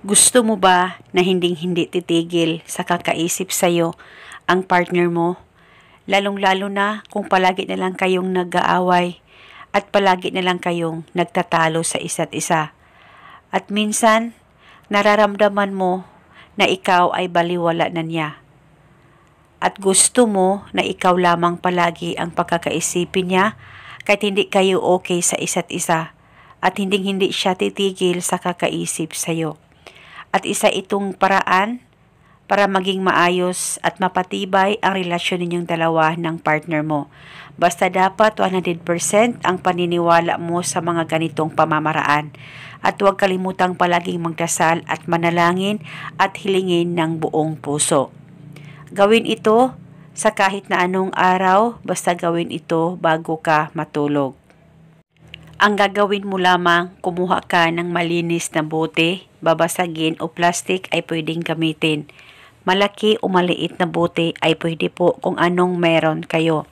Gusto mo ba na hinding-hindi titigil sa kakaisip sa'yo ang partner mo? Lalong-lalo na kung palagi na lang kayong nag-aaway at palagi na lang kayong nagtatalo sa isa't isa. At minsan, nararamdaman mo na ikaw ay baliwala na niya. At gusto mo na ikaw lamang palagi ang pagkakaisipin niya kahit hindi kayo okay sa isa't isa at hinding-hindi siya titigil sa kakaisip sa'yo. At isa itong paraan para maging maayos at mapatibay ang relasyon ninyong dalawa ng partner mo. Basta dapat 100% ang paniniwala mo sa mga ganitong pamamaraan. At huwag kalimutang palaging magdasal at manalangin at hilingin ng buong puso. Gawin ito sa kahit na anong araw, basta gawin ito bago ka matulog. Ang gagawin mo lamang, kumuha ka ng malinis na bote, babasagin o plastic ay pwedeng gamitin. Malaki o maliit na bote ay pwede po kung anong meron kayo.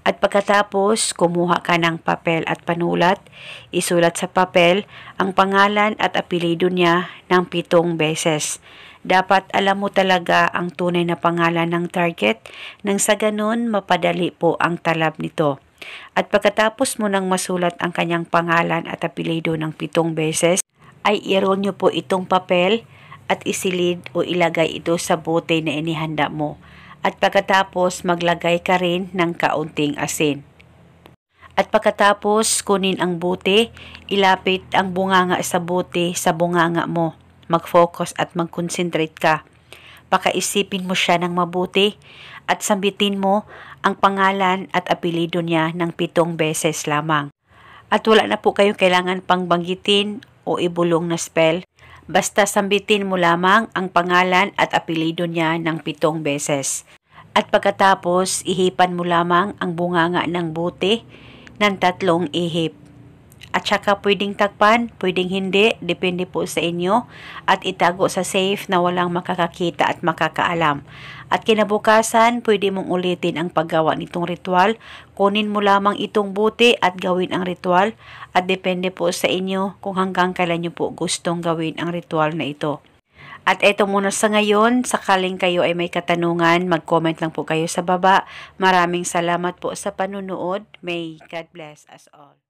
At pagkatapos, kumuha ka ng papel at panulat, isulat sa papel ang pangalan at apelyido niya ng 7 beses. Dapat alam mo talaga ang tunay na pangalan ng target nang sa ganun mapadali po ang talab nito. At pagkatapos mo nang masulat ang kanyang pangalan at apelyido ng 7 beses, ay i-roll nyo po itong papel at isilid o ilagay ito sa bote na inihanda mo. At pagkatapos maglagay ka rin ng kaunting asin. At pagkatapos kunin ang bote, ilapit ang bunganga sa bote sa bunganga mo. Mag-focus at mag-concentrate ka. Pakaisipin mo siya ng mabuti at sambitin mo ang pangalan at apelyido niya ng 7 beses lamang. At wala na po kayong kailangan pang banggitin o ibulong na spell. Basta sambitin mo lamang ang pangalan at apelyido niya ng 7 beses. At pagkatapos, ihipan mo lamang ang bunganga ng bote ng 3 ihip. At saka pwedeng takpan, pwedeng hindi, depende po sa inyo. At itago sa safe na walang makakakita at makakaalam. At kinabukasan, pwede mong ulitin ang paggawa nitong ritual. Kunin mo lamang itong bote at gawin ang ritual. At depende po sa inyo kung hanggang kailan nyo po gustong gawin ang ritual na ito. At eto muna sa ngayon, sakaling kayo ay may katanungan, mag-comment lang po kayo sa baba. Maraming salamat po sa panunood. May God bless us all.